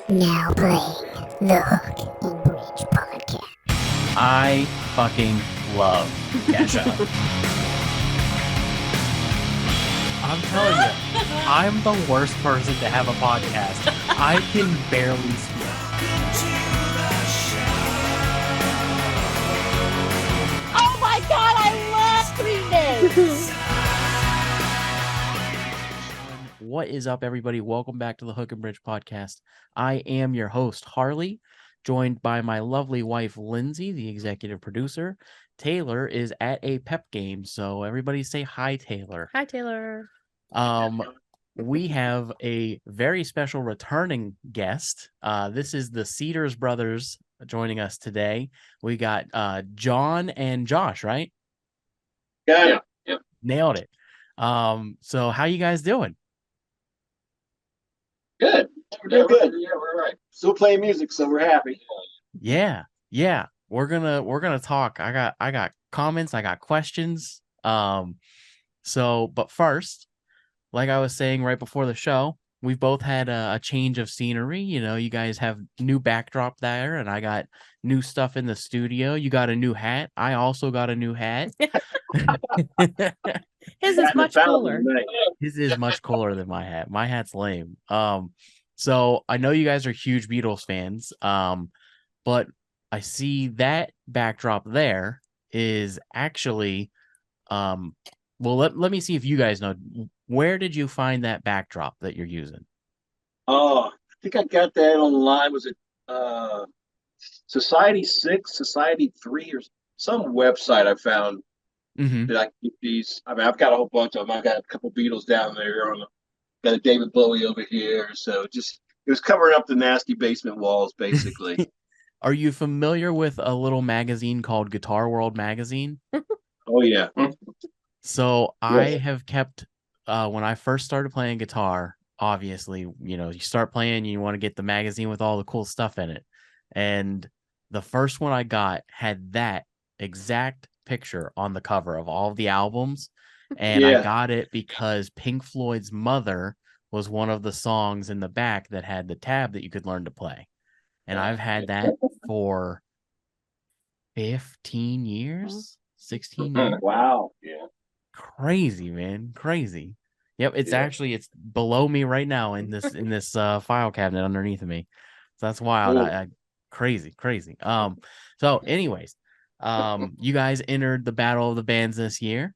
Now playing the Hook and Bridge podcast. I fucking love Kesha. I'm telling you, I'm the worst person to have a podcast. I can barely speak. Oh my god, I love doing this! What is up, everybody? Welcome back to the Hook and Bridge podcast. I am your host, Harley, joined by my lovely wife, Lindsay, the executive producer. Taylor is at a pep game, so everybody say hi, Taylor. Hi, Taylor. We have a very special returning guest. This is the Cedars Brothers joining us today. We got John and Josh, right? Yeah. Nailed it. So how you guys doing? Good. We're doing good. Yeah, we're right. Still playing music, so we're happy. Yeah. We're gonna talk. I got comments, I got questions. But first, like I was saying right before the show, we've both had a change of scenery. You know, you guys have new backdrop there, and I got new stuff in the studio. You got a new hat. I also got a new hat. His is much cooler. His is much cooler than my hat. My hat's lame. So I know you guys are huge Beatles fans. But I see that backdrop there is actually well, let me see if you guys know. Where did you find that backdrop that you're using? Oh, I think I got that online. Was it Society 6, Society 3, or some website I found that I can get these. I mean, I've got a whole bunch of them. I got a couple Beatles down there. Got a David Bowie over here. So just it was covering up the nasty basement walls, basically. Are you familiar with a little magazine called Guitar World Magazine? Oh, yeah. So I have kept, when I first started playing guitar, obviously, you know, you start playing, you want to get the magazine with all the cool stuff in it. And the first one I got had that exact picture on the cover of all of the albums. And I got it because Pink Floyd's Mother was one of the songs in the back that had the tab that you could learn to play. And I've had that for 15 years, 16 years. Wow. Yeah. Crazy, man. Crazy. Yep, it's below me right now in this file cabinet underneath of me. So that's wild. Cool. Crazy. So anyways, you guys entered the Battle of the Bands this year.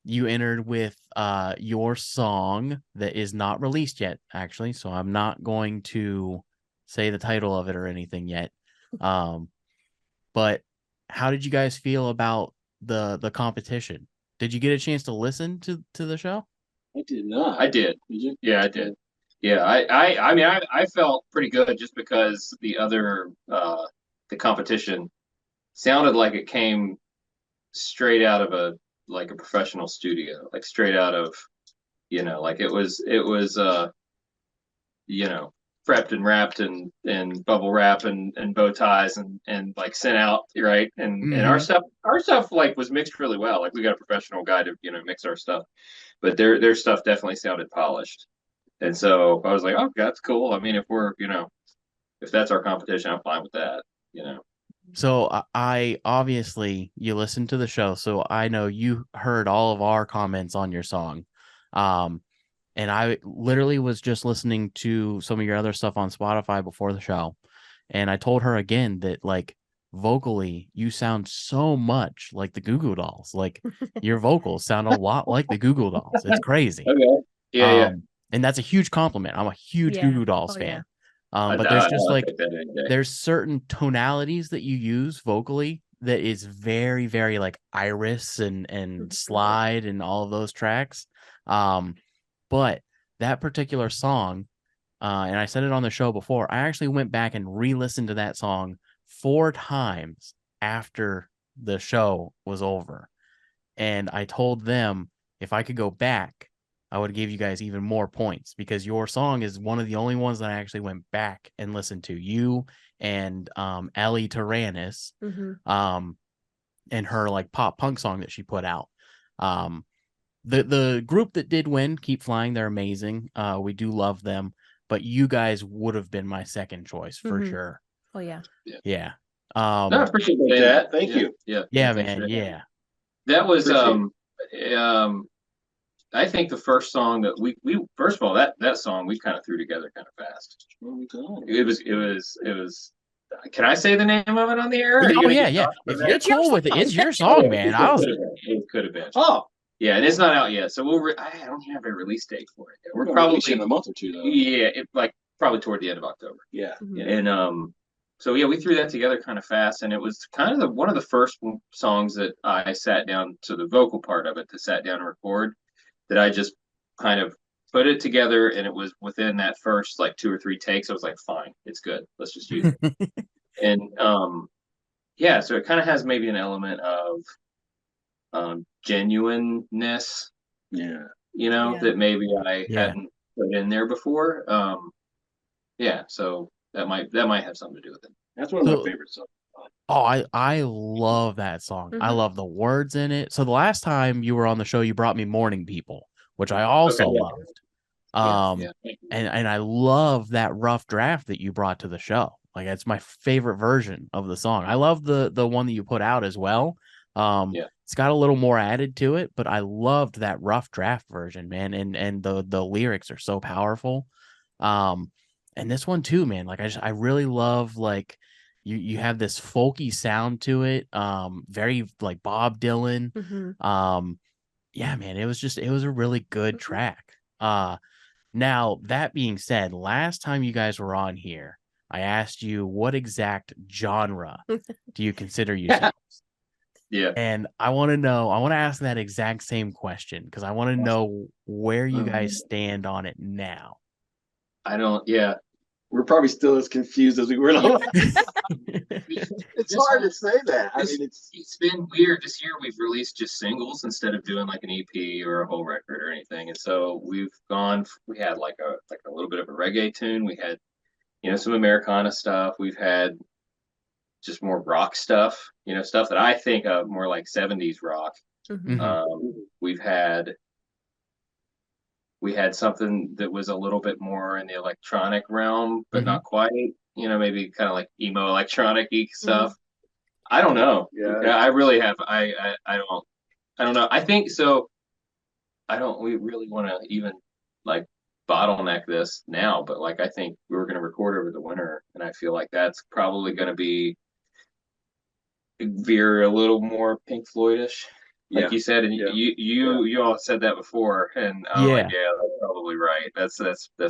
You entered with your song that is not released yet, actually, so I'm not going to say the title of it or anything yet. But how did you guys feel about the competition? Did you get a chance to listen to the show? I did not. I did. Did you? Yeah, I did. Yeah, I mean, I felt pretty good just because the other the competition sounded like it came straight out of a professional studio, like straight out of, like it was prepped and wrapped and bubble wrap and bow ties and like sent out, right? And our stuff like was mixed really well. Like we got a professional guy to mix our stuff, but their stuff definitely sounded polished. And so I was like, oh, that's cool. I mean, if that's our competition, I'm fine with that. So I obviously, you listened to the show, so I know you heard all of our comments on your song. And I literally was just listening to some of your other stuff on Spotify before the show. And I told her again that, like, vocally, you sound so much like the Goo Goo Dolls. Like, your vocals sound a lot like the Goo Goo Dolls. It's crazy. Okay. Yeah. And that's a huge compliment. I'm a huge Goo Goo Dolls fan. But there's just there's certain tonalities that you use vocally that is very, very like Iris and Slide and all of those tracks. But that particular song, and I said it on the show before, I actually went back and re-listened to that song 4 times after the show was over. And I told them if I could go back, I would give you guys even more points because your song is one of the only ones that I actually went back and listened to. You and Ellie Tyrannus, and her like pop punk song that she put out. The group that did win, Keep Flying, they're amazing. We do love them. but you guys would have been my second choice for sure. Oh yeah. Yeah. No, I appreciate that. Thank you. Yeah, man. Yeah. That was I think the first song that we first of all that song we kind of threw together kind of fast. It was. Can I say the name of it on the air? Oh yeah. If you're cool with it, it's your song, man. It could have been. Oh. Yeah, and it's not out yet, so I don't have a release date for it yet. We're probably in a month or two, though. Yeah, probably toward the end of October. Yeah. And so yeah, we threw that together kind of fast, and it was kind of one of the first songs that I sat down to the vocal part of it to sat down and record. That I just kind of put it together, and it was within that first like 2 or 3 takes. I was like, fine, it's good. Let's just use it. And yeah, so it kind of has maybe an element of genuineness. Yeah. That maybe I hadn't put in there before. Yeah, so that might have something to do with it. That's one of my favorite songs. Oh, I love that song. I love the words in it. So the last time you were on the show, you brought me Morning People, which I also loved. And I love that rough draft that you brought to the show. Like, it's my favorite version of the song. I love the one that you put out as well. It's got a little more added to it, but I loved that rough draft version, man. And the lyrics are so powerful. And this one too, man. Like, I really love, like, you have this folky sound to it. Very like Bob Dylan. Yeah, man. It was a really good track. Now that being said, last time you guys were on here, I asked you what exact genre do you consider yourselves? Yeah. And I want to ask that exact same question because I want to know where you guys stand on it now. We're probably still as confused as we were. It's hard to say that. I mean, it's been weird. This year we've released just singles instead of doing like an EP or a whole record or anything. And so we had like a little bit of a reggae tune. We had, some Americana stuff. We've had just more rock stuff, stuff that I think of more like 70s rock. We had something that was a little bit more in the electronic realm, but not quite, maybe kind of like emo electronic-y stuff. I don't know. Yeah, I really have. I don't know. I think so. We really want to even like bottleneck this now, but like, I think we were going to record over the winter, and I feel like that's probably going to be veer a little more Pink Floyd-ish. Like you said, and you all said that before, and like, that's probably right. That's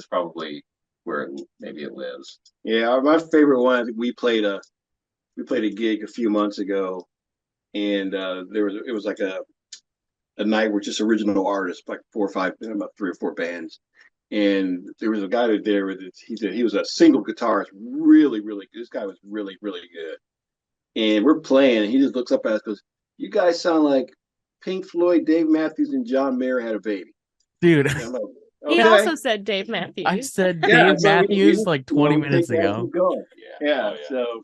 probably where maybe it lives. Yeah, my favorite one. I think we played a gig a few months ago, and it was like a night with just original artists, like 4 or 5, about 3 or 4 bands, and there was a guy there with he was a single guitarist, really, really good. This guy was really, really good, and we're playing, and he just looks up at us, goes, "You guys sound like Pink Floyd, Dave Matthews, and John Mayer had a baby." Dude. Like, okay. He also said Dave Matthews. I said Dave Matthews like 20 minutes ago. So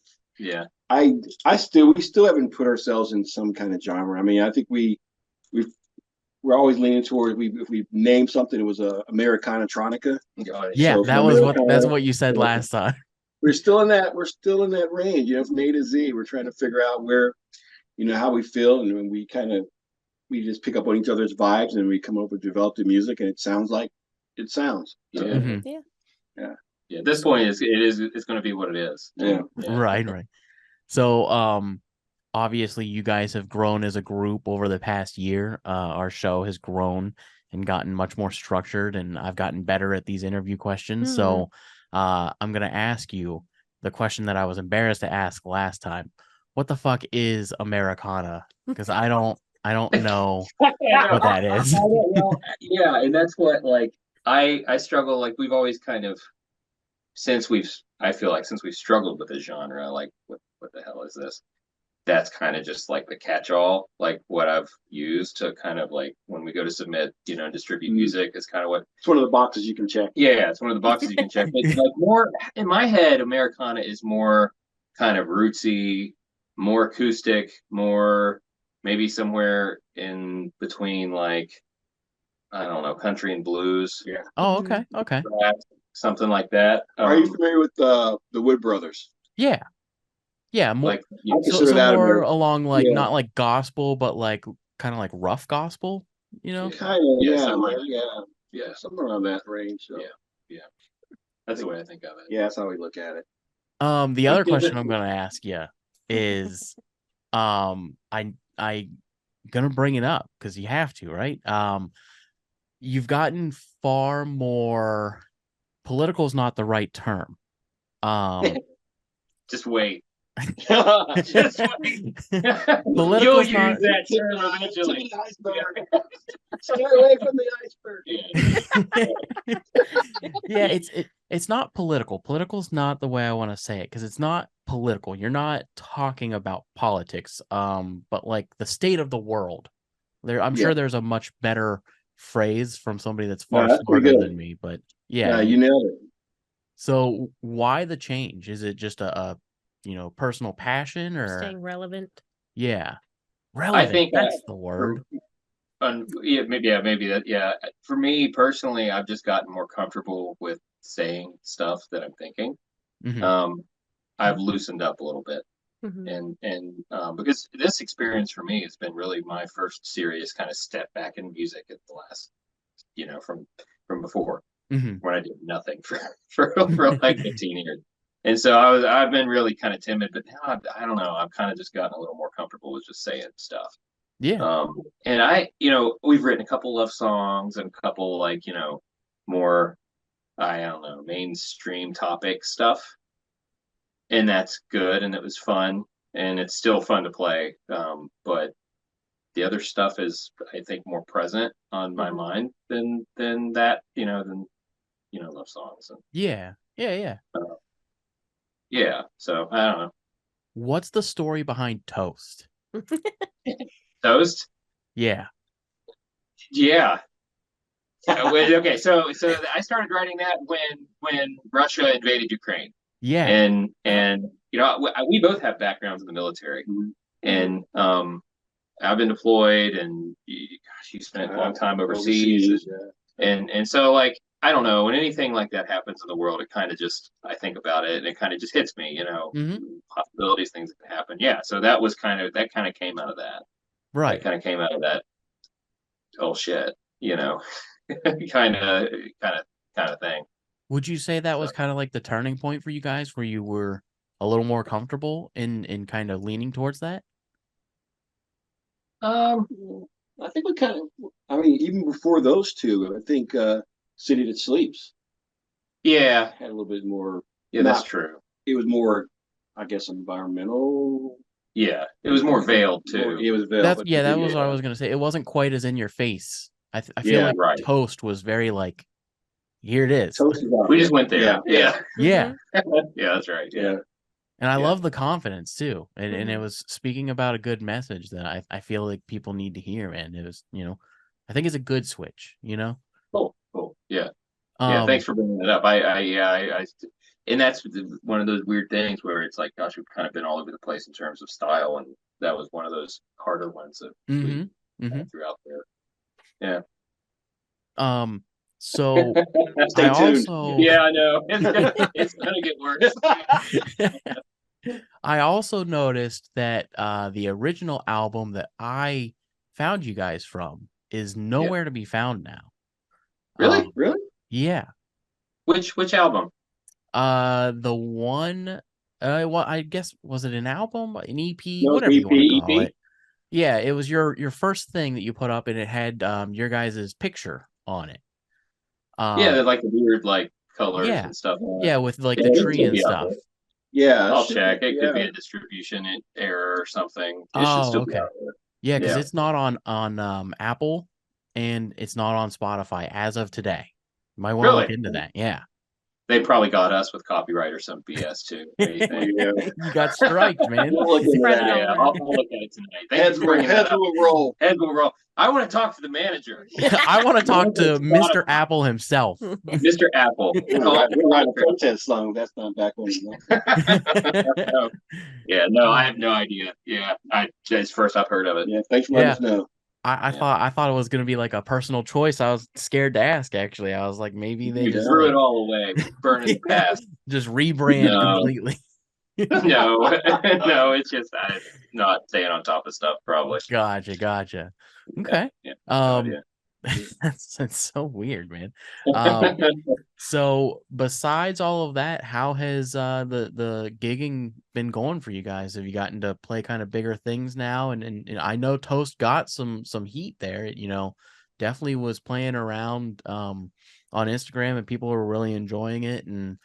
we still haven't put ourselves in some kind of genre. I mean, I think we're always leaning toward if we name something, it was Americana Tronica. Yeah, so that's what you said last time. We're still in that range, from A to Z. We're trying to figure out where, how we feel, and when we just pick up on each other's vibes, and we come up with develop the music, and it sounds like it sounds. Yeah. At this point, it's going to be what it is. Yeah. Right. So, obviously, you guys have grown as a group over the past year. Our show has grown and gotten much more structured, and I've gotten better at these interview questions. So, I'm going to ask you the question that I was embarrassed to ask last time. What the fuck is Americana? Because I don't know what that is. Yeah, and that's what, like, I struggle. Like, we've always kind of, since we've struggled with the genre, like, what the hell is this? That's kind of just like the catch-all, like what I've used to kind of like when we go to submit, distribute music, is kind of what. It's one of the boxes you can check. Yeah, it's one of the boxes you can check. It's like more in my head, Americana is more kind of rootsy, more acoustic, more maybe somewhere in between, like, I don't know, country and blues. Yeah. Oh, okay. something like that. Are you familiar with the Wood Brothers? Yeah. More, like so more along like not like gospel, but like kind of like rough gospel, you know? Kind of, yeah, somewhere around that range. So. Yeah. That's the way I think of it. Yeah, that's how we look at it. The other question I'm gonna ask you is, I gonna bring it up because you have to, right? You've gotten far more. Political is not the right term. Just wait. Just wait. You'll use that term eventually. Stay away from the iceberg. Yeah, it's not political. Political is not the way I want to say it because it's not political. You're not talking about politics, but like the state of the world. I'm sure there's a much better phrase from somebody that's far smarter than me, but yeah, you nailed it. So why the change? Is it just a personal passion or staying relevant? Yeah, relevant. I think that's the word. Maybe that. Yeah, for me personally, I've just gotten more comfortable with saying stuff that I'm thinking. Mm-hmm. I've loosened up a little bit, mm-hmm. and because this experience for me has been really my first serious kind of step back in music at the last, from before. Mm-hmm. When I did nothing for like 15 years. And so I've been really kind of timid, but now I don't know. I've kind of just gotten a little more comfortable with just saying stuff. Yeah. And we've written a couple love songs and a couple more, I don't know, mainstream topic stuff. And that's good. And it was fun. And it's still fun to play. But the other stuff is, I think, more present on my mind than that, love songs. And, yeah. So I don't know. What's the story behind Toast? Toast? Yeah. Okay, so I started writing that when Russia invaded Ukraine. Yeah. And we both have backgrounds in the military, and I've been deployed, and you spent a long time overseas. And so like, I don't know, when anything like that happens in the world, it kind of just, I think about it and it kind of just hits me, possibilities, things that can happen. Yeah. So that kind of came out of that. Right. That kind of came out of that. Oh shit, kind of thing. Would you say that was kind of like the turning point for you guys where you were a little more comfortable in kind of leaning towards that? I think even before those two, I think City That Sleeps. Yeah. Had a little bit more. Yeah, that's true. It was more, I guess, environmental. Yeah. It was more veiled too. It was veiled. That was what I was going to say. It wasn't quite as in your face. I feel like Toast was very like, here it is. We just went there. Yeah. Yeah, that's right. Yeah. And I love the confidence too. And it was speaking about a good message that I feel like people need to hear. And it was, I think it's a good switch, Cool. Yeah. Thanks for bringing that up. And that's one of those weird things where it's like, gosh, we've kind of been all over the place in terms of style. And that was one of those harder ones that we threw out there. Yeah. So stay tuned. Yeah, I know. It's gonna get worse. I also noticed that the original album that I found you guys from is nowhere to be found now. Really? Really? Yeah. Which album? The one. I guess, was it an album, an EP, no, whatever EP, you want to call it? Yeah, it was your first thing that you put up, and it had your guys' picture on it. Yeah, like the weird like colors and stuff. Yeah, with like the tree and stuff. Yeah, I'll check. It could be a distribution error or something. It should still be out there. Yeah, because it's not on Apple and it's not on Spotify as of today. You might want to look into that. Yeah. They probably got us with copyright or some BS too. You got striked, man. I'll look at it tonight. Heads will roll. Heads will roll. I want to talk to the manager. I want to talk to Mr. Apple himself. Mr. Apple. We're writing a protest song. That's not back on. Yeah, no, I have no idea. Yeah, it's first I've heard of it. Yeah, thanks for letting us know. I thought it was gonna be like a personal choice. I was scared to ask. Actually, I was like, maybe they just threw it all away, burning the past, just rebrand completely. No, it's just I'm not staying on top of stuff. Probably. Gotcha. Okay. That's so weird, man. So besides all of that, how has the gigging been going for you guys? Have you gotten to play kind of bigger things now? And I know Toast got some heat there. Definitely was playing around on Instagram, and people were really enjoying it. And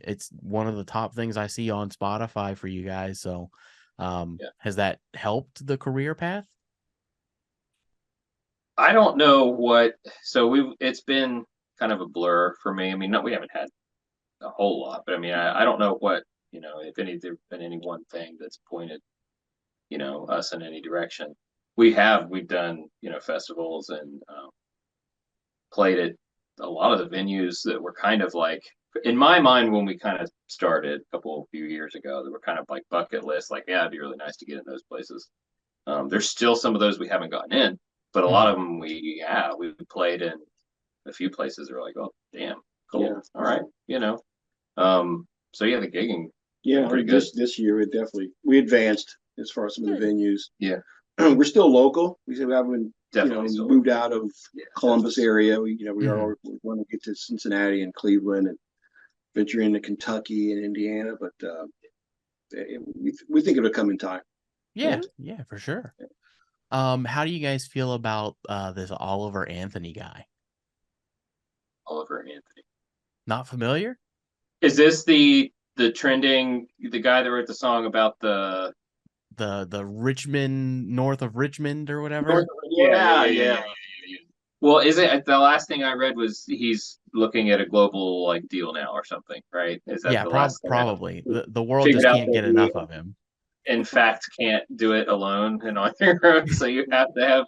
it's one of the top things I see on Spotify for you guys. So has that helped the career path? I don't know what. So it's been kind of a blur for me. I mean, no, we haven't had a whole lot, but I mean, I don't know what, if there's been any one thing that's pointed, us in any direction. We've done, festivals and played at a lot of the venues that were kind of like, in my mind, when we kind of started a few years ago, that were kind of like bucket lists, like, yeah, it'd be really nice to get in those places. There's still some of those we haven't gotten in, but a lot of them we played in a few places. They're like, oh, damn, cool, yeah. All right, so yeah, the gigging, pretty good. This year we advanced as far as some of the venues. Yeah, we're still local. We haven't definitely moved out of Columbus area. We we want to get to Cincinnati and Cleveland and venture into Kentucky and Indiana, but we think it'll come in time. Yeah, for sure. How do you guys feel about this Oliver Anthony guy? Oliver Anthony. Not familiar? Is this the trending, the guy that wrote the song about the Richmond, north of Richmond or whatever? Yeah. Well, is it the last thing I read was he's looking at a global like deal now or something, right? Is that the last probably. The world just can't get enough of him. In fact, can't do it alone and on your own, so you have to have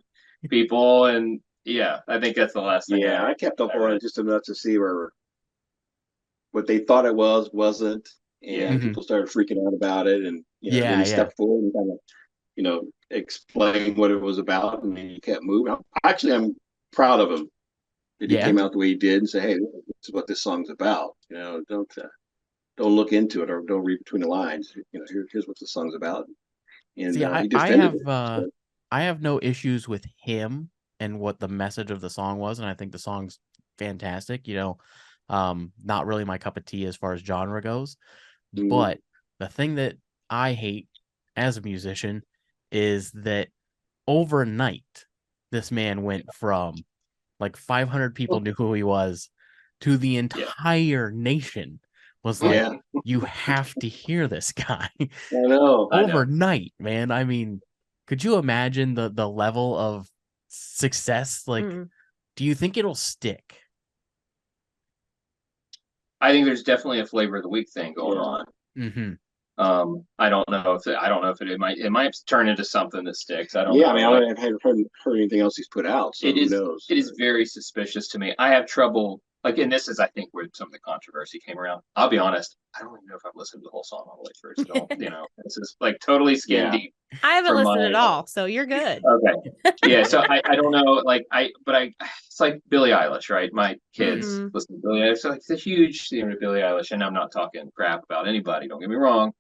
people. And I think that's the last thing. Yeah, I kept up on it just enough to see what they thought it wasn't, and people started freaking out about it, and then he stepped forward and kind of explain what it was about, and he kept moving. I'm proud of him that he came out the way he did and say, hey, this is what this song's about. Don't look into it or don't read between the lines. Here's what the song's about. And he defended it. I have no issues with him and what the message of the song was, and I think the song's fantastic. Not really my cup of tea as far as genre goes. But the thing that I hate as a musician is that overnight this man went from like 500 people knew who he was to the entire nation was like, you have to hear this guy. I know. Overnight, man. I mean, could you imagine the level of success? Like, do you think it'll stick? I think there's definitely a flavor of the week thing going on. I don't know if it might turn into something that sticks. I don't know. I mean, I haven't heard anything else he's put out. So who knows? It is very suspicious to me. I have trouble. Like, and this is, I think, where some of the controversy came around. I'll be honest, I don't even know if I've listened to the whole song all the way through. So this is like totally skin deep. I haven't listened at all, so you're good. Okay. Yeah. So I don't know. Like it's like Billie Eilish, right? My kids listen to Billie Eilish. So it's a huge theme to Billie Eilish, and I'm not talking crap about anybody. Don't get me wrong.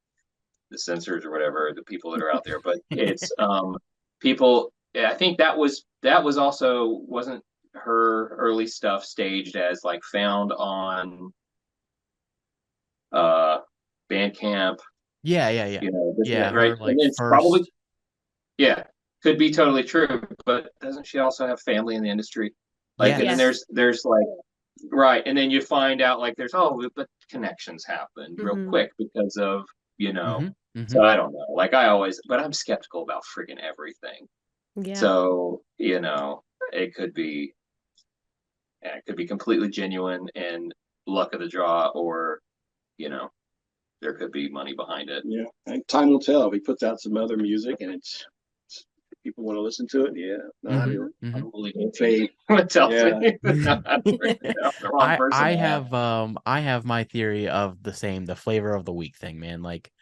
The censors or whatever, the people that are out there, but it's people. I think that was also wasn't her early stuff staged as like found on Bandcamp. Yeah. Right. Like, and it's probably could be totally true, but doesn't she also have family in the industry? Like, and then there's like, right, and then you find out like there's but connections happen real quick because of So I don't know. Like but I'm skeptical about friggin' everything. Yeah. So it could be completely genuine and luck of the draw, or there could be money behind it. Yeah, and time will tell. If he puts out some other music and it's people want to listen to it, I don't believe in fate. I have my theory of the flavor of the week thing, man. Like,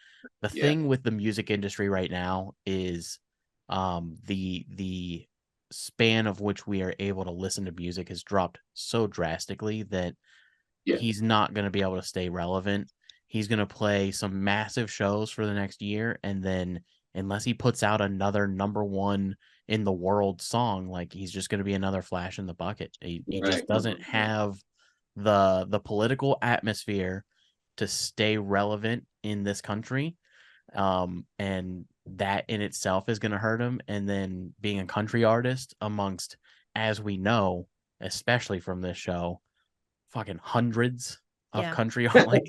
the thing with the music industry right now is the span of which we are able to listen to music has dropped so drastically that he's not going to be able to stay relevant. He's going to play some massive shows for the next year, and then unless he puts out another #1 in the world song, like he's just going to be another flash in the bucket. He just doesn't have the political atmosphere to stay relevant in this country. And that in itself is going to hurt him. And then being a country artist amongst, as we know, especially from this show, fucking hundreds of country art, like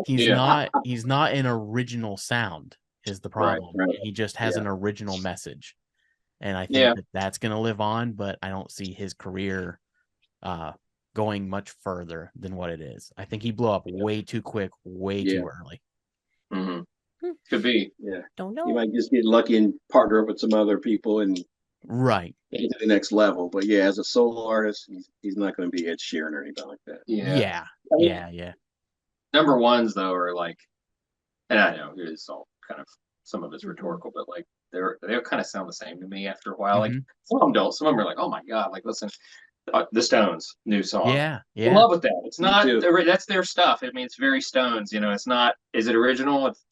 he's not an original sound is the problem. He just has an original message, and I think that's going to live on, but I don't see his career going much further than what it is. I think he blew up way too quick, way too early. Could be. Don't know. You might just get lucky and partner up with some other people and get to the next level. But as a solo artist, he's not going to be Ed Sheeran or anything like that. Yeah. #1s though are like, and I know it's all kind of, some of it's rhetorical, but like they kind of sound the same to me after a while. Like some of them don't. Some of them are like, oh my god, like listen, the Stones new song. Yeah. In love with that. It's not that's their stuff. I mean, it's very Stones. It's not. Is it original? It's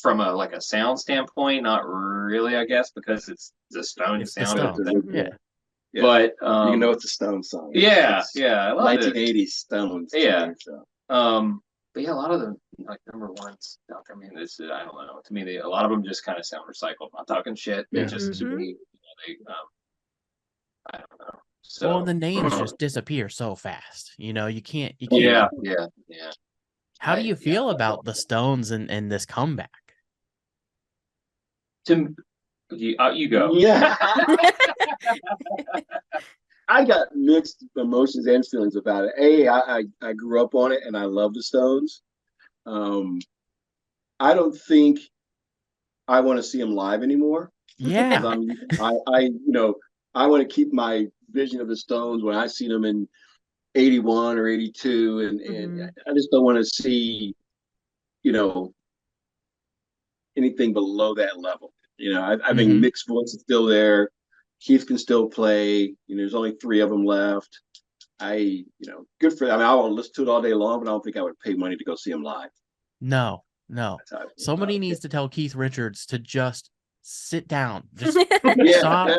from a sound standpoint, not really, I guess, because it's the Stones sound. But you know it's a Stones song. I love 1980s Stones. But a lot of them, like #1s. I mean, I don't know. To me, a lot of them just kind of sound recycled. I'm not talking shit. They just to me, I don't know. So, well, the names just disappear so fast. You can't. How do you feel about the Stones and this comeback? You go. Yeah. I got mixed emotions and feelings about it. I grew up on it and I love the Stones. I don't think I want to see them live anymore. Yeah. I want to keep my vision of the Stones when I see them in 81 or 82, and I just don't want to see, anything below that level. I think Mick's voice is still there. Keith can still play. There's only 3 of them left. Good for them. I mean, I will listen to it all day long, but I don't think I would pay money to go see them live. No. Somebody needs to tell Keith Richards to just sit down. Just stop.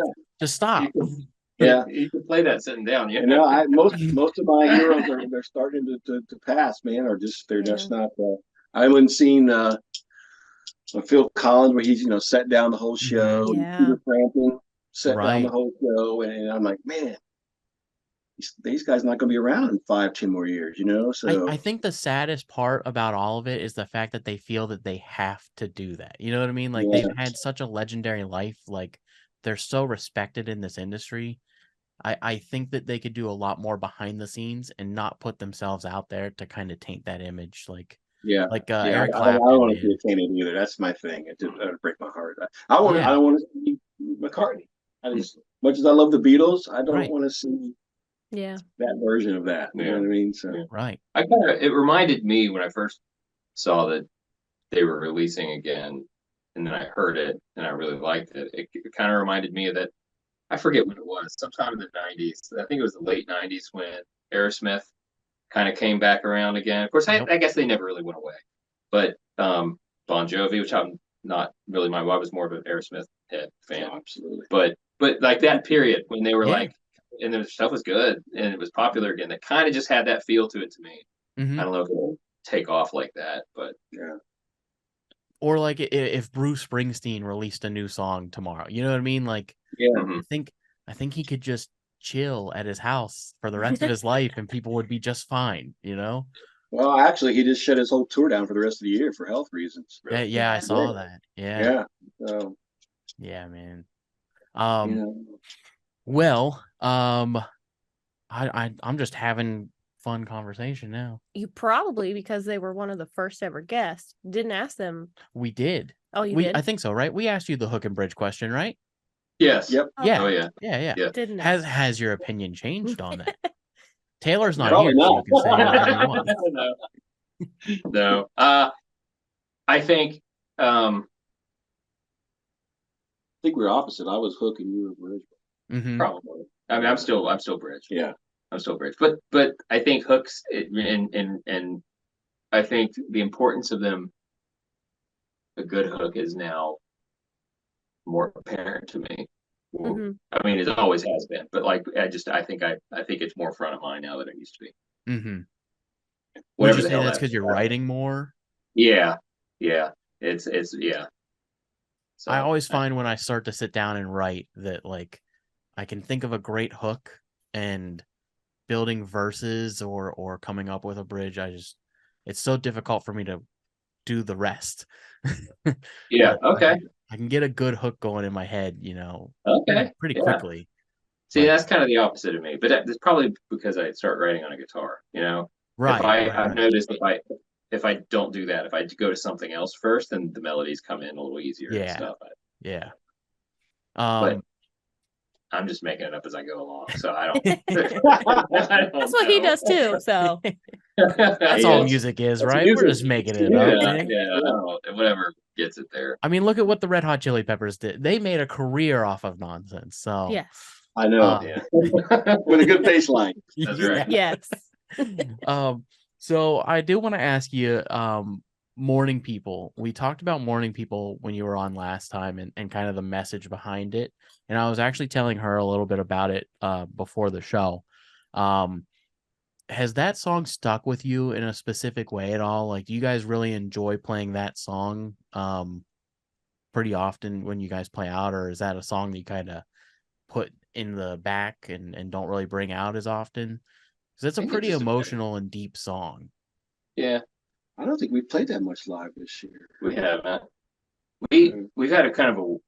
Just stop. You can play that sitting down. Most of my heroes they're starting to pass, man, or they're just not. I haven't seen Phil Collins where he's sat down the whole show. Peter Frampton sat down the whole show, and I'm like, man, these guys not going to be around in 5-10 more years, So I think the saddest part about all of it is the fact that they feel that they have to do that. You know what I mean? Like they've had such a legendary life. Like they're so respected in this industry. I think that they could do a lot more behind the scenes and not put themselves out there to kind of taint that image. Like Eric Clapton. I don't want to be tainted either. That's my thing. It would break my heart. I don't want to see McCartney. As much as I love the Beatles, I don't want to see that version of that. You know what I mean? So it reminded me when I first saw that they were releasing again, and then I heard it and I really liked it. It kind of reminded me of that. I forget when it was, sometime in the 90s. I think it was the late 90s when Aerosmith kind of came back around again. Of course, I guess they never really went away. But Bon Jovi, which I'm not really I was more of an Aerosmith head fan. Oh, absolutely. But like that period when they were like, and their stuff was good and it was popular again, that kind of just had that feel to it to me. I don't know if it'll take off like that, but or like if Bruce Springsteen released a new song tomorrow, you know what I mean? Like, I think he could just chill at his house for the rest of his life and people would be just fine, Well, actually, he just shut his whole tour down for the rest of the year for health reasons. Yeah, I saw that. Yeah. So, yeah, man. Well, I'm just having fun conversation now. You probably, because they were one of the first ever guests, didn't ask them. We did. Oh, you did? I think so, right? We asked you the hook and bridge question, right? Yes. Yep. Yeah. Oh, yeah. Yeah. Didn't Has your opinion changed on that? Taylor's not Probably here, not. so you can say whatever you want. No. I think I think we're opposite. I was hook and you were bridge. Probably. I mean, I'm still bridge. Yeah, I'm still bridge. But I think hooks and I think the importance of them. A good hook is now more apparent to me. I mean, it always has been, but like I think it's more front of mind now than it used to be. Would you say that's because you're writing more? Yeah, it's yeah. So I always find when I start to sit down and write that like I can think of a great hook, and building verses or coming up with a bridge, it's so difficult for me to do the rest. Yeah. Okay. I can get a good hook going in my head, Okay. Pretty quickly. See, that's kind of the opposite of me, but it's probably because I start writing on a guitar, Right. I've noticed if I don't do that, if I go to something else first, then the melodies come in a little easier and stuff. Yeah. But I'm just making it up as I go along, so I don't. That's what he does too. So that's all music is, right? We're just making it up. Yeah, whatever gets it there. I mean, look at what the Red Hot Chili Peppers did. They made a career off of nonsense. So yes, I know. With a good bass line. That's right. Yes. So I do want to ask you, Morning People. We talked about Morning People when you were on last time and kind of the message behind it. And I was actually telling her a little bit about it before the show. Has that song stuck with you in a specific way at all? Like, do you guys really enjoy playing that song pretty often when you guys play out? Or is that a song that you kind of put in the back and don't really bring out as often? Because it's a pretty emotional and deep song. Yeah. I don't think we played that much live this year. We haven't. We've had a kind of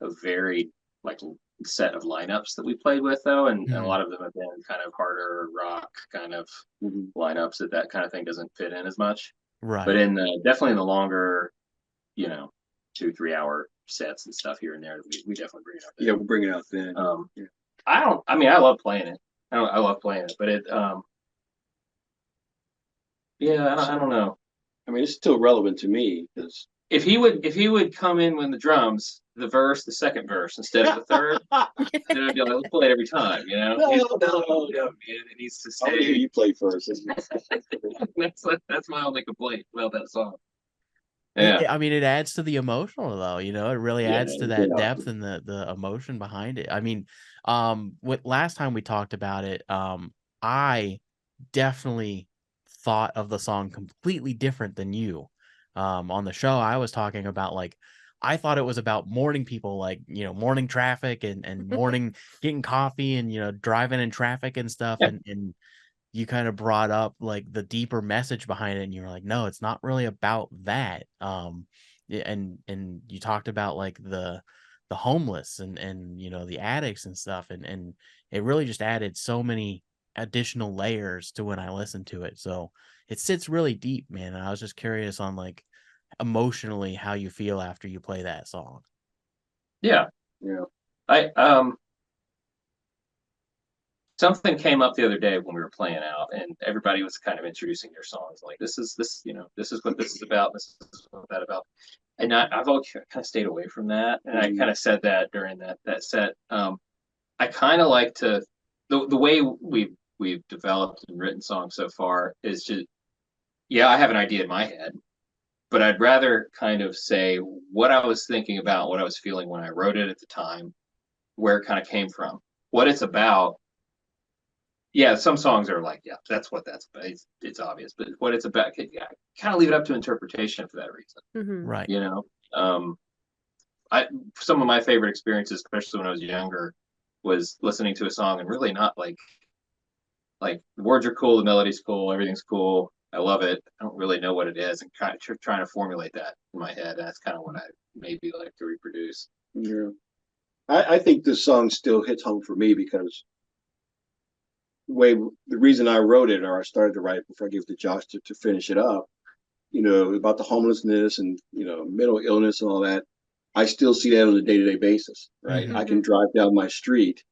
a varied like set of lineups that we played with though, and a lot of them have been kind of harder rock kind of lineups that kind of thing doesn't fit in as much. Right. But definitely in the longer, 2-3 hour sets and stuff here and there, we definitely bring it up. Yeah, we'll bring it out then. I love playing it. I love playing it, but it I don't know. I mean, it's still relevant to me because if he would come in when the drums, the second verse instead of the third, then I'd be like, let's play it every time, No, man, it needs to stay. I'll hear you play first. That's my only complaint about that song. Yeah, I mean, it adds to the emotional though. It really adds to that depth and the emotion behind it. I mean, what last time we talked about it, I definitely thought of the song completely different than you. On the show, I was talking about like I thought it was about morning people, like morning traffic and morning getting coffee and driving in traffic and stuff, and you kind of brought up like the deeper message behind it, and you were like, no, it's not really about that. And you talked about like the homeless and the addicts and stuff, and it really just added so many additional layers to when I listened to it. So it sits really deep, man. And I was just curious on like emotionally how you feel after you play that song. Yeah. Something came up the other day when we were playing out, and everybody was kind of introducing their songs. Like this is what this is about. This is what that about. And I've always kind of stayed away from that. And I kind of said that during that set. I kind of like to the way we've developed and written songs so far is just, I have an idea in my head, but I'd rather kind of say what I was thinking about, what I was feeling when I wrote it at the time, where it kind of came from, what it's about. Yeah, some songs are like, that's what that's about. It's obvious, but what it's about, kind of leave it up to interpretation for that reason. Right. Some of my favorite experiences, especially when I was younger, was listening to a song and really not like the words are cool, the melody's cool, everything's cool. I love it. I don't really know what it is, and kind of trying to formulate that in my head. That's kind of what I maybe like to reproduce. Yeah, I think this song still hits home for me because the reason I wrote it, or I started to write it before I gave it to Josh to finish it up, about the homelessness and mental illness and all that. I still see that on a day-to-day basis, right? I can drive down my street,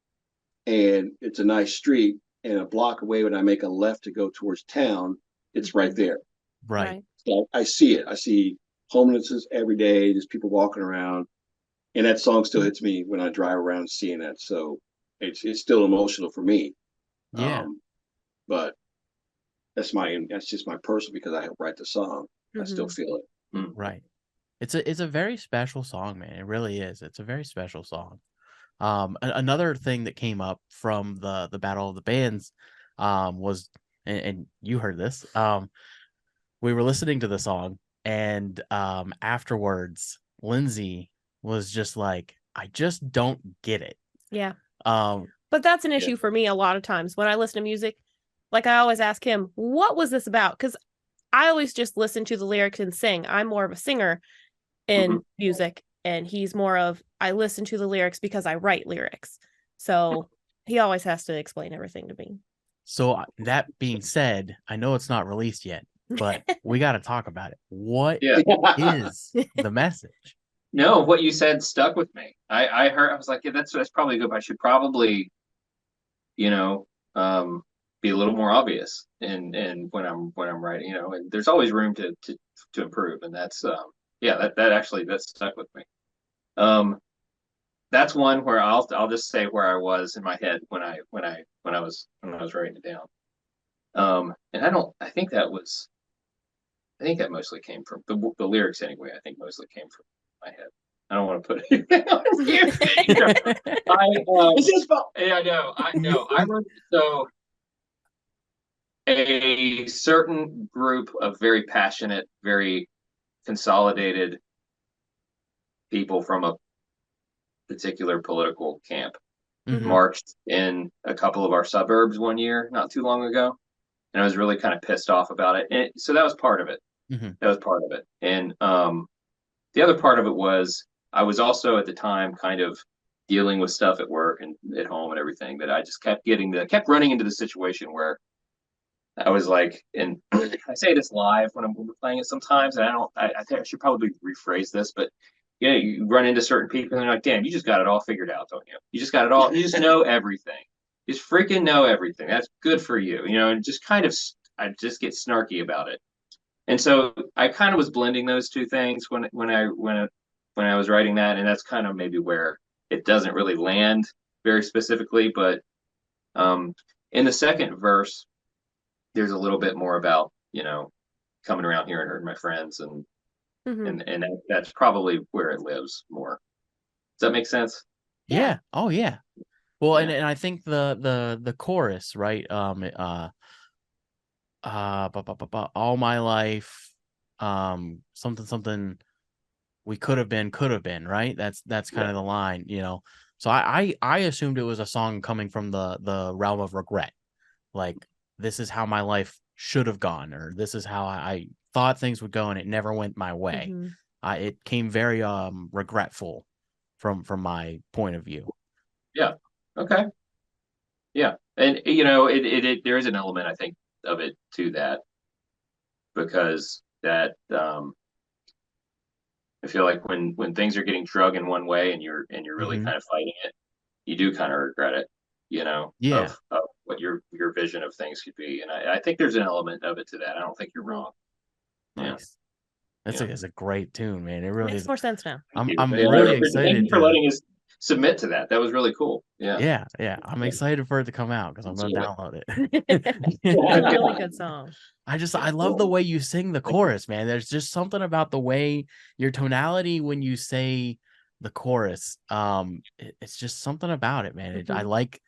and it's a nice street, and a block away when I make a left to go towards town, it's right there. Right. So I see it. I see homelessness every day. There's people walking around, and that song still hits me when I drive around seeing that. So it's still emotional for me. Yeah. But that's just my personal, because I helped write the song. I still feel it. Right. It's a very special song, man. It really is. It's a very special song. Another thing that came up from the Battle of the Bands was, and you heard this, we were listening to the song, and afterwards Lindsay was just like, I just don't get it. Yeah. But that's an issue for me a lot of times when I listen to music. Like, I always ask him, what was this about? Because I always just listen to the lyrics and sing. I'm more of a singer in music, and he's more of, I listen to the lyrics because I write lyrics. So he always has to explain everything to me. So that being said, I know it's not released yet, but we got to talk about it. What is the message? No, what you said stuck with me. I heard, I was like, yeah, that's probably good. But I should probably, you know, be a little more obvious and when I'm writing, you know, and there's always room to improve. And that's that stuck with me. That's one where I'll just say where I was in my head when I was writing it down. And I think that mostly came from the lyrics anyway. I think mostly came from my head. I don't want to put anything on you. It's his fault. Yeah, I know. I wrote so a certain group of very passionate, very consolidated people from a particular political camp marched in a couple of our suburbs one year, not too long ago, and I was really kind of pissed off about it. And so that was part of it. That was part of it. And the other part of it was I was also at the time kind of dealing with stuff at work and at home and everything, that I just kept running into the situation where I was like, and I say this live when I'm playing it sometimes, and I think I should probably rephrase this, but you know, you run into certain people and they're like, damn, you just got it all figured out, don't you? You just got it all, you just know everything. You just freaking know everything. That's good for you, you know, and just kind of, I just get snarky about it. And so I kind of was blending those two things when I was writing that, and that's kind of maybe where it doesn't really land very specifically, but in the second verse, there's a little bit more about, you know, coming around here and hurting my friends, and that's probably where it lives more. Does that make sense? Yeah. Oh yeah. Well, and I think the chorus, right? All my life, something we could have been, right? That's kind of the line, you know. So I assumed it was a song coming from the realm of regret, like, this is how my life should have gone, or this is how I thought things would go and it never went my way. It came very regretful from my point of view. Yeah. Okay. Yeah. And you know, it there is an element, I think, of it to that, because that I feel like when things are getting drug in one way and you're really kind of fighting it, you do kind of regret it, you know, of what your vision of things could be. And I think there's an element of it to that. I don't think you're wrong. Nice. It's a great tune, man. It really makes more sense now. I'm really excited. Thank you for letting us submit to that. That was really cool. Yeah. I'm excited for it to come out because I'm going to download it. It's a really good song. I love the way you sing the chorus, man. There's just something about the way your tonality when you say the chorus. It's just something about it, man. I like.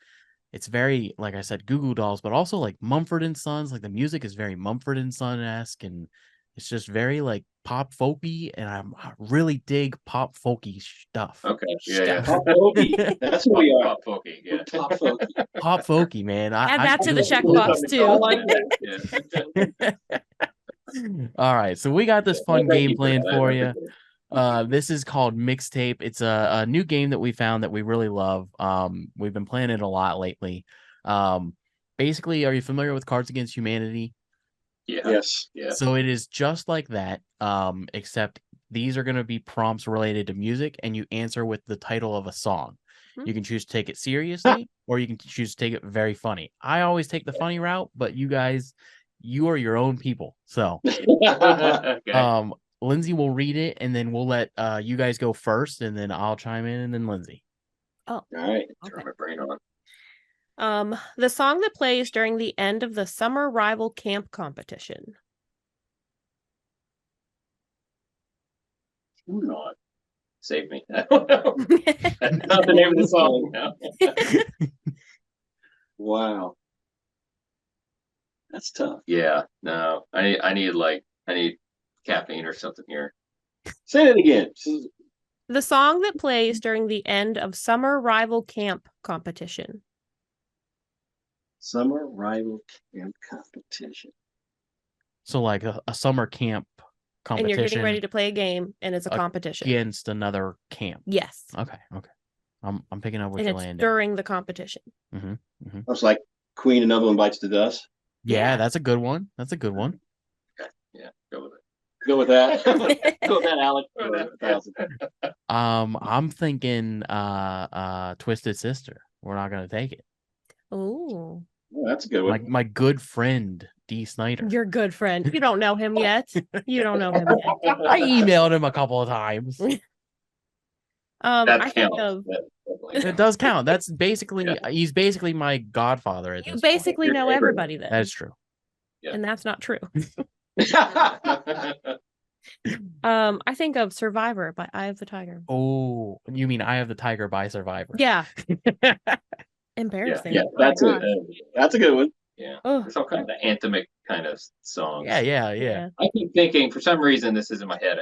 It's very, like I said, Goo Goo Dolls, but also like Mumford and Sons. Like the music is very Mumford and Son-esque, and it's just very like pop folky, and I really dig pop folky stuff. Okay, yeah. Pop folky. That's what we are. Pop folky, yeah. Pop folky. Pop folky, man. Add that to the checkbox too. All right, so we got this fun game planned for you. This is called Mixtape. It's a new game that we found that we really love. We've been playing it a lot lately. Basically, are you familiar with Cards Against Humanity? Yeah. Yes. Yeah. So it is just like that, except these are going to be prompts related to music, and you answer with the title of a song. You can choose to take it seriously, or you can choose to take it very funny. I always take the funny route, but you guys, you are your own people. So, Okay. Lindsay will read it, and then we'll let you guys go first, and then I'll chime in, and then Lindsay. Oh, all right. Turn my brain on. The song that plays during the end of the summer rival camp competition. Moving on. Save me. I don't know. That's not the name of the song. No. Wow. That's tough. Yeah, no. I need caffeine or something here. Say it again. The song that plays during the end of summer rival camp competition. Summer rival camp competition. So like a summer camp competition. And you're getting ready to play a game, and it's a competition against another camp. Yes. Okay. I'm picking up what and you're it's landing. during the competition. It's like Queen and Noble Bites the Dust. Yeah, that's a good one. That's a good one. Okay. Yeah, go with it. Go with that. Go with that, Alex. I'm thinking Twisted Sister. We're not gonna take it. Oh, that's a good one. My good friend D. Snyder. Your good friend. You don't know him yet. You don't know him yet. I emailed him a couple of times. I think of it does count. That's basically he's basically my godfather at you this basically point. know everybody then. That's true. Yeah. And that's not true. I think of Survivor by Eye of the Tiger. Oh, you mean Eye of the Tiger by Survivor? Yeah. Embarrassing. Yeah, that's that's a good one. Yeah. Oh. There's all kinds of anthemic kind of songs. Yeah. I keep thinking, for some reason, this is in my head.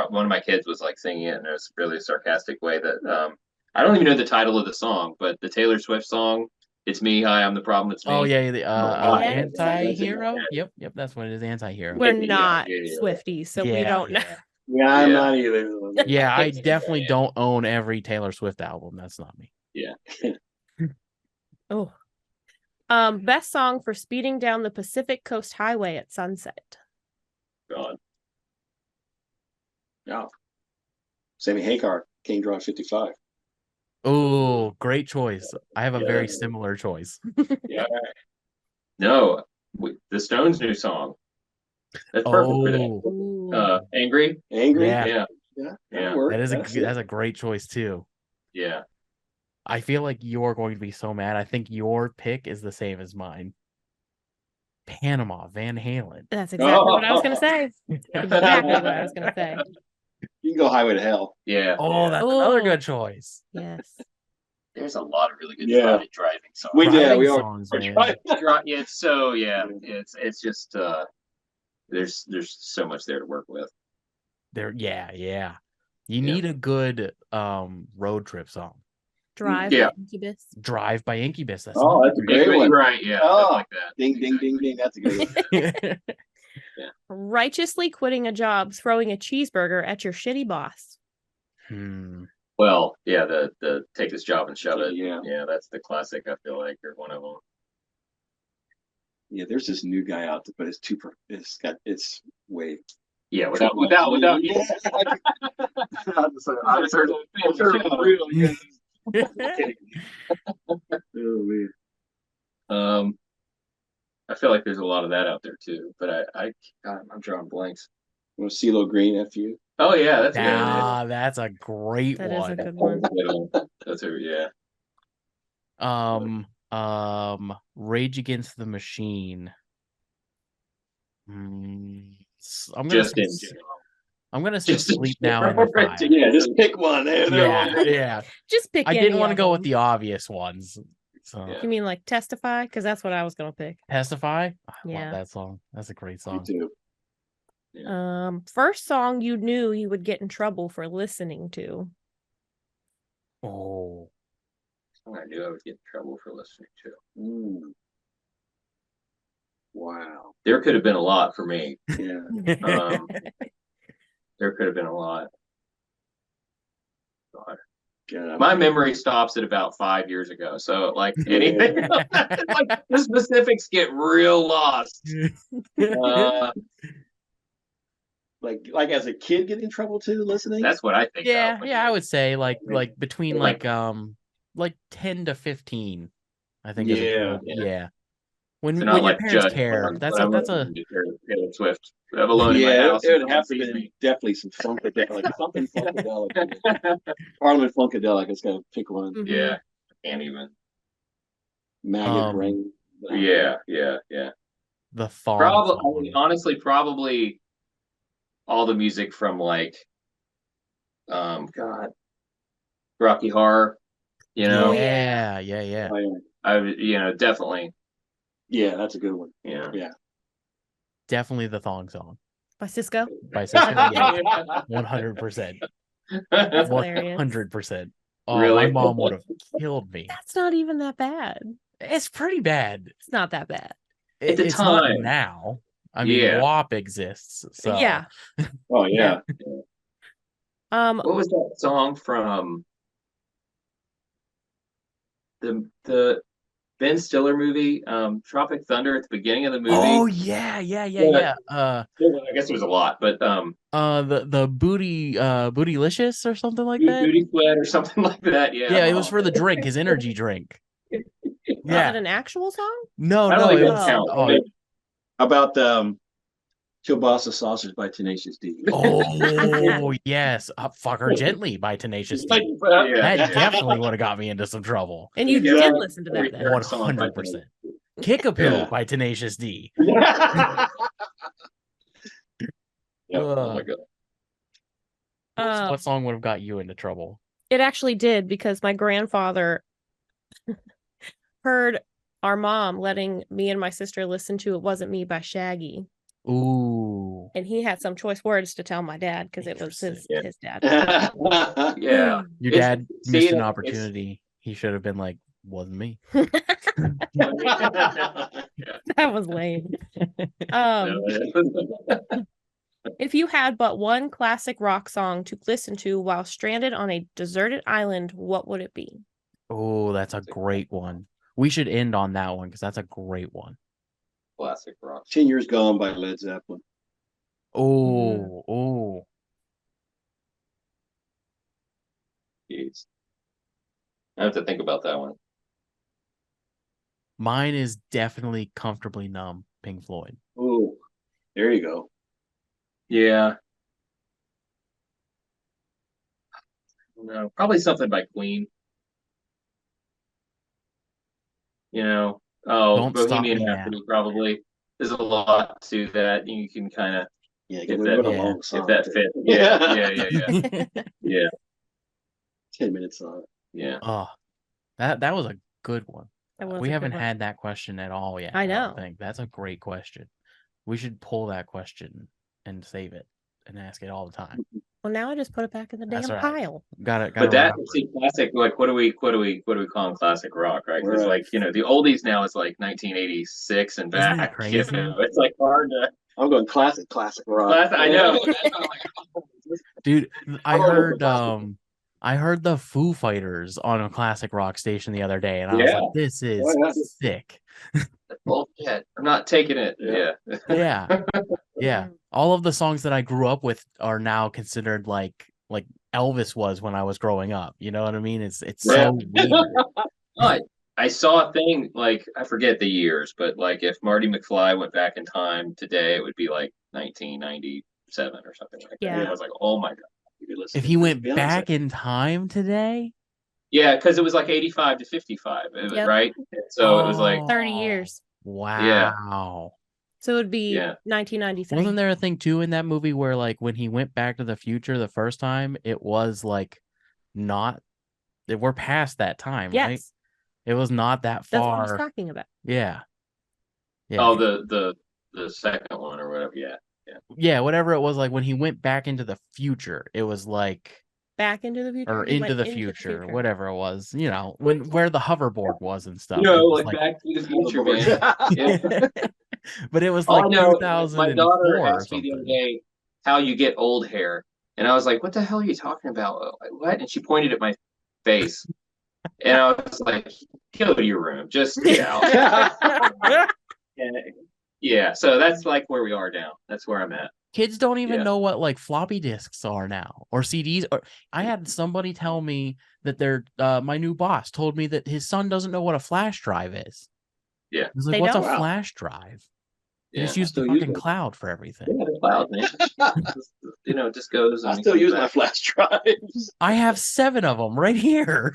One of my kids was like singing it in a really sarcastic way that I don't even know the title of the song, but the Taylor Swift song, "It's Me, Hi, I'm the Problem, It's Me." Oh yeah, the anti-hero. Yep, that's what it is. Anti-hero. We're not Swifties, so we don't know. Yeah, I'm not either. Yeah, I definitely don't own every Taylor Swift album. That's not me. Yeah. Oh. Best song for speeding down the Pacific Coast Highway at sunset. God. Yeah. Sammy Hagar, King Drive 55. Oh, great choice. I have a very similar choice. Yeah. No, the Stones' new song. That's perfect for that. Angry. Yeah. That's a great choice too. Yeah. I feel like you're going to be so mad. I think your pick is the same as mine. Panama, Van Halen. That's exactly what I was going to say. Exactly what I was going to say. You can go Highway to Hell. Yeah. Oh, that's another good choice. Yes. There's a lot of really good driving songs. We are songs, man. It's so it's just there's so much there to work with. You need a good road trip song. Drive by Incubus. Drive by Incubus. That's a great one. Right, yeah. Like that. Ding, ding, ding, ding. That's a good one. Righteously quitting a job, throwing a cheeseburger at your shitty boss. Well, yeah, the take this job and shove it. Yeah, that's the classic. I feel like, or one of them. Yeah, there's this new guy out there, but it's way. Yeah, without. Yeah. I just heard it. I feel like there's a lot of that out there too, but I'm drawing blanks. Want to CeeLo Green FU? Oh yeah, that's that's a great one. That is a good one. That's Rage Against the Machine. I'm gonna say Sleep Now in the Fire. Yeah, just pick one. Yeah. Just pick. I didn't want to go with the obvious ones. So you mean like Testify? Because that's what I was gonna pick. Testify? I love that song. That's a great song. Me too. Yeah. First song you knew you would get in trouble for listening to. Oh. I knew I would get in trouble for listening to. Ooh. Wow. There could have been a lot for me. Yeah. There could have been a lot. God. God. My memory stops at about 5 years ago. So like anything, like the specifics get real lost. Like as a kid getting in trouble too, listening? That's what I think. Yeah, I would say like between like 10 to 15. I think. Yeah. When not your like parents Judge care, Farm, that's but a Taylor Swift. I'm alone in my house. It would have to be definitely some funkadelic, like something funkadelic. Parliament Funkadelic. It's got to pick one. Mhm. Yeah, I can't even. Maggot brain. Yeah. The thong. Probably, I mean, honestly, probably all the music from like, God, Rocky Horror. You know. Yeah. I would, definitely. Yeah, that's a good one. Yeah. Definitely the thong song. By Cisco? By Cisco, yeah. 100%. That's hilarious. 100%. Oh, Really? my mom would have killed me. That's not even that bad. It's pretty bad. It's not that bad. At the It's time. not now. I mean, WAP exists. So Yeah. Oh yeah. What was that song from the Ben Stiller movie, Tropic Thunder, at the beginning of the movie? Oh yeah. I guess it was a lot, but the bootylicious or something like that. Booty Sweat or something like that. Yeah, it was for the drink, his energy drink. Yeah. Is it an actual song? No, I don't think it that was, counts. How about Kielbasa Sausage by Tenacious D? Oh yes, Fuck Her Gently by Tenacious D. That definitely would have got me into some trouble. And you did listen to that then. 100%. Kick a Pill by Tenacious D. Oh my god. What song would have got you into trouble? It actually did, because my grandfather heard our mom letting me and my sister listen to It Wasn't Me by Shaggy. Ooh. And he had some choice words to tell my dad, because it was his dad. Yeah. Your dad missed an opportunity. He should have been like, wasn't me. That was lame. If you had but one classic rock song to listen to while stranded on a deserted island, what would it be? Oh, that's a great one. We should end on that one because that's a great one. Classic rock. 10 Years Gone by Led Zeppelin. Oh. Jeez. I have to think about that one. Mine is definitely Comfortably Numb, Pink Floyd. Oh, there you go. Yeah. No, probably something by Queen. Bohemian Rhapsody probably. There's a lot to that. You can kind of get that if that fits. Yeah. 10 minutes on. Yeah. Oh, that was a good one. We haven't one. had that question at all yet. I know. I think that's a great question. We should pull that question and save it and ask it all the time. Well, now I just put it back in the damn pile. Got it. But classic. Like, what do we call classic rock? Right? Because the oldies now is like 1986 and back. Isn't that crazy? It's like hard to. I'm going classic rock. I know. Dude, I heard the Foo Fighters on a classic rock station the other day, and I was like, "This is sick." Bullshit. I'm not taking it. Yeah. All of the songs that I grew up with are now considered like Elvis was when I was growing up. You know what I mean? It's so weird. But I saw a thing, like, I forget the years, but like if Marty McFly went back in time today, it would be like 1997 or something like that. Yeah. And I was like, oh my god. If he went back in time today? Yeah, because it was like 85 to 55, right? So it was like 30 years. Wow. Yeah. So it would be 1993. Wasn't there a thing too in that movie where like when he went back to the future the first time, it was like not we're past that time, right? It was not that far. That's what I was talking about. Yeah. Oh, the second one or whatever. Yeah, whatever it was, like when he went back into the future, it was like back into the future or into the future, whatever it was, where the hoverboard was and stuff. Like Back to the Future, man. But it was like 2004. My daughter asked me the other day how you get old hair, and I was like, "What the hell are you talking about? What?" And she pointed at my face, and I was like, "Go to your room, just get out." Yeah, so that's like where we are now. That's where I'm at. Kids don't even know what like floppy disks are now or CDs. Or I had somebody tell me that my new boss told me that his son doesn't know what a flash drive is. Yeah. It's like, what's a flash drive? You just use the fucking cloud for everything. Yeah, the cloud, man. It just goes. I still use my flash drives. I have 7 of them right here.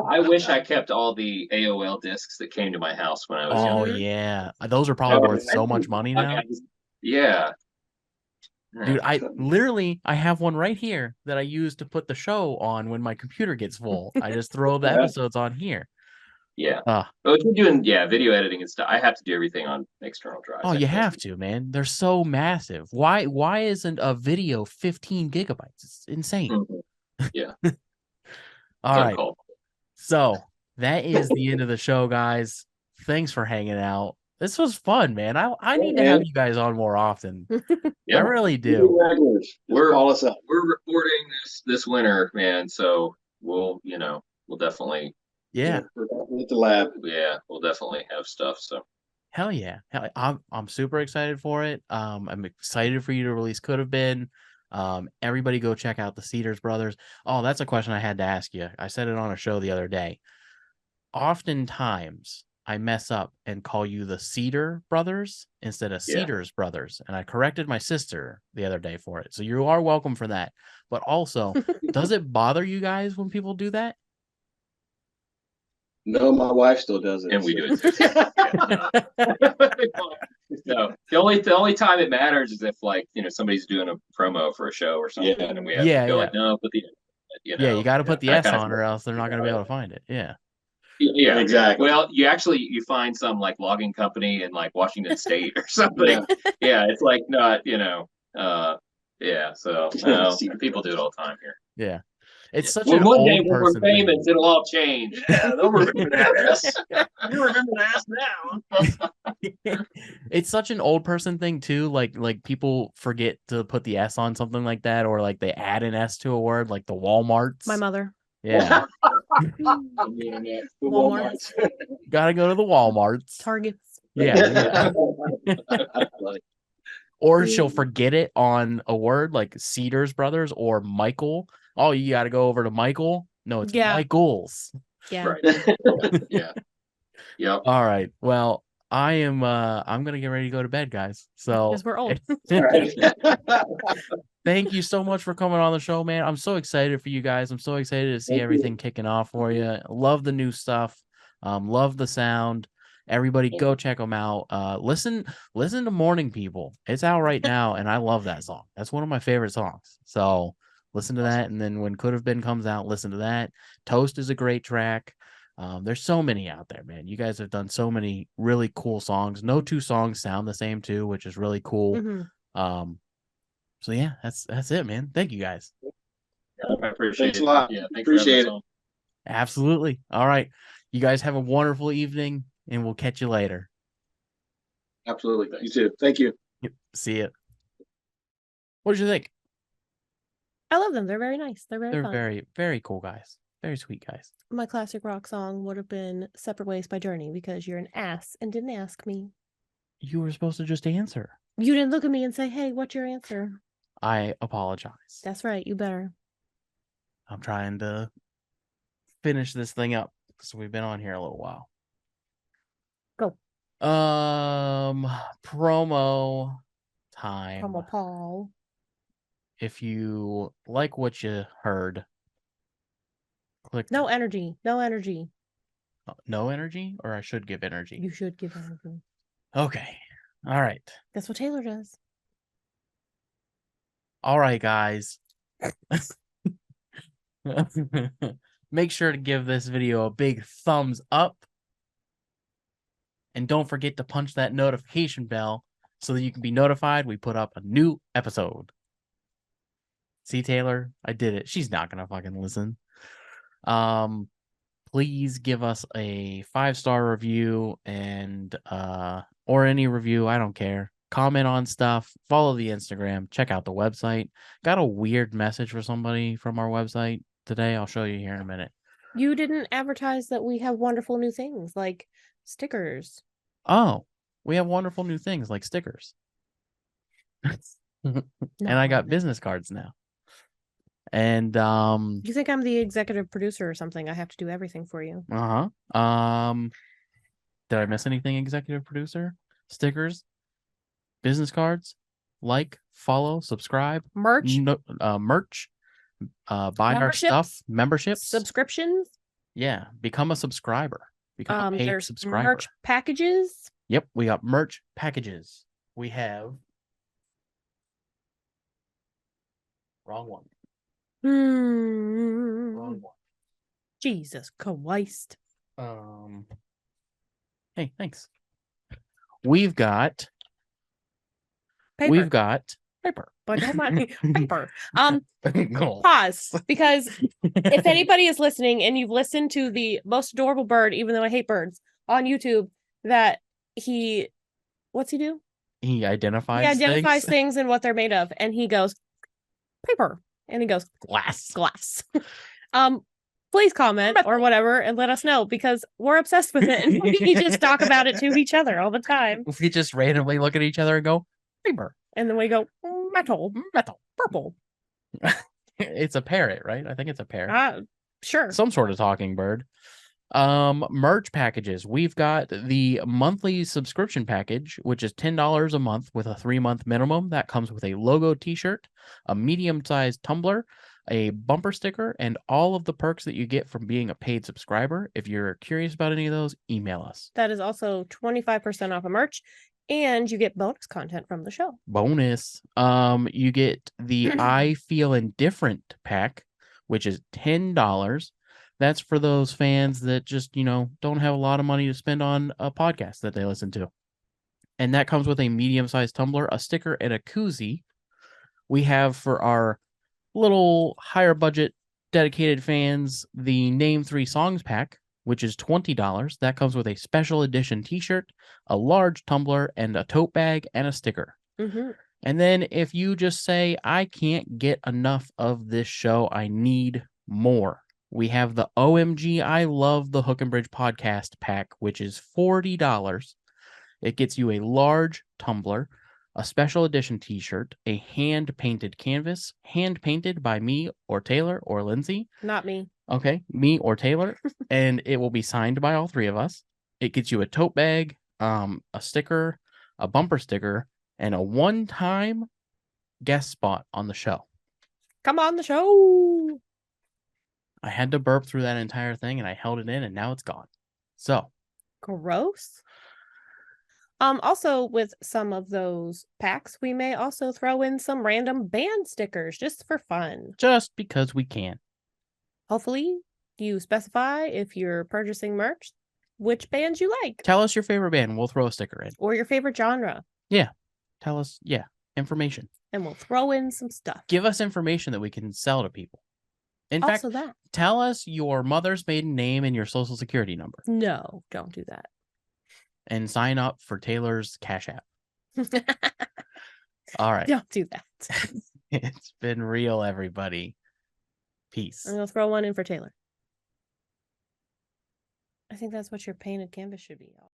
I wish I kept all the AOL discs that came to my house when I was young. Oh yeah, those are probably worth so much money now. Yeah. Dude, I have one right here that I use to put the show on when my computer gets full. I just throw the episodes on here. Yeah. But if you're doing video editing and stuff, I have to do everything on external drives. Oh, you have to, man. They're so massive. Why isn't a video 15 gigabytes? It's insane. Mm-hmm. Yeah. All right. So that is the end of the show, guys. Thanks for hanging out. This was fun, man. I need to have you guys on more often. I really do. We're all us up. We're recording this winter, man. So we'll definitely. Yeah. We're at the lab. Yeah, we'll definitely have stuff. So. Hell yeah. I'm super excited for it. I'm excited for you to release Could Have Been. Everybody go check out the Cedars Brothers. Oh, that's a question I had to ask you. I said it on a show the other day. Oftentimes I mess up and call you the Cedar Brothers instead of Cedars Brothers. And I corrected my sister the other day for it. So you are welcome for that. But also, does it bother you guys when people do that? No, my wife still does it. And we do it too. No, the only time it matters is if somebody's doing a promo for a show or something, and we have to go no, put the you got to put the S on, or else they're not going to be able to find it. Yeah. Yeah, exactly. Well, you find some logging company in Washington State or something. Yeah, it's not So people do it all the time here. Yeah. It's such an old person when we're famous, thing. it'll all change. Yeah, they'll remember that ass. You remember that now. It's such an old person thing too. Like people forget to put the S on something like that, or they add an S to a word, like the Walmarts. My mother. Yeah. Walmarts. Gotta go to the Walmarts. Targets. Yeah. Or she'll forget it on a word like Cedars Brothers or Michael. Oh, you got to go over to Michael. No, it's Michael's. Yeah. Right. Yeah. Yep. All right. Well, I'm going to get ready to go to bed, guys. So because we're old. Thank you so much for coming on the show, man. I'm so excited for you guys. I'm so excited to see everything kicking off for you. Love the new stuff. Love the sound. Everybody go check them out. Listen to Morning People. It's out right now, and I love that song. That's one of my favorite songs. So listen to that, and then when Could Have Been comes out, listen to that. Toast is a great track. There's so many out there, man. You guys have done so many really cool songs. No 2 songs sound the same too, which is really cool. Mm-hmm. So yeah, that's it, man. Thank you guys. I appreciate it. Thanks a lot. Yeah, Appreciate it. Absolutely. All right. You guys have a wonderful evening, and we'll catch you later. Absolutely. You too. Thank you. Yep. See you. What did you think? I love them. They're very nice. They're fun. Very, very cool guys. Very sweet guys. My classic rock song would have been Separate Ways by Journey because you're an ass and didn't ask me. You were supposed to just answer. You didn't look at me and say, hey, what's your answer? I apologize. That's right. You better. I'm trying to finish this thing up because we've been on here a little while. Go. Promo time. Promo Paul. If you like what you heard, click. No energy. No energy. No energy? Or I should give energy? You should give energy. Okay. All right. That's what Taylor does. All right, guys. Make sure to give this video a big thumbs up. And don't forget to punch that notification bell so that you can be notified we put up a new episode. See, Taylor? I did it. She's not going to fucking listen. Please give us a 5-star review and or any review. I don't care. Comment on stuff. Follow the Instagram. Check out the website. Got a weird message for somebody from our website today. I'll show you here in a minute. You didn't advertise that we have wonderful new things like stickers. Oh, we have wonderful new things like stickers. And I got business cards now. And you think I'm the executive producer or something? I have to do everything for you. Did I miss anything? Executive producer, stickers, business cards, like, follow, subscribe, merch, merch, buy our stuff, memberships, subscriptions. Yeah, become a subscriber. Become a paid subscriber. Merch packages. Yep, we got merch packages. We have wrong one. Wrong one. Jesus Christ. Hey, thanks. We've got paper. But don't mind me. Paper. Pause. Because if anybody is listening and you've listened to the most adorable bird, even though I hate birds, on YouTube, that what's he do? He identifies things and what they're made of. And he goes, paper. And he goes, glass. Please comment or whatever and let us know, because we're obsessed with it and we just talk about it to each other all the time. We just randomly look at each other and go, paper. And then we go, metal, purple. It's a parrot, right? I think it's a parrot. Sure. Some sort of talking bird. Merch packages. We've got the monthly subscription package, which is $10 a month with a 3-month minimum. That comes with a logo t-shirt, a medium-sized tumbler, a bumper sticker, and all of the perks that you get from being a paid subscriber. If you're curious about any of those, email us. That is also 25% off of merch, and you get bonus content from the show. Bonus. You get the I Feel Indifferent pack, which is $10. That's for those fans that just, don't have a lot of money to spend on a podcast that they listen to. And that comes with a medium-sized tumbler, a sticker, and a koozie. We have for our little higher budget dedicated fans the Name 3 Songs pack, which is $20. That comes with a special edition t-shirt, a large tumbler, and a tote bag and a sticker. Mm-hmm. And then if you just say, I can't get enough of this show, I need more, we have the OMG I Love the Hook and Bridge podcast pack, which is $40. It gets you a large tumbler, a special edition t-shirt, a hand-painted canvas, hand-painted by me or Taylor or Lindsay. Not me. Okay, me or Taylor, and it will be signed by all three of us. It gets you a tote bag, a sticker, a bumper sticker, and a one-time guest spot on the show. Come on the show. I had to burp through that entire thing, and I held it in, and now it's gone. So. Gross. Also, with some of those packs, we may also throw in some random band stickers just for fun. Just because we can. Hopefully, you specify if you're purchasing merch, which bands you like. Tell us your favorite band. We'll throw a sticker in. Or your favorite genre. Yeah. Tell us, information. And we'll throw in some stuff. Give us information that we can sell to people. In fact, tell us your mother's maiden name and your social security number. No, don't do that. And sign up for Taylor's Cash App. All right. Don't do that. It's been real, everybody. Peace. I'm going to throw one in for Taylor. I think that's what your painted canvas should be.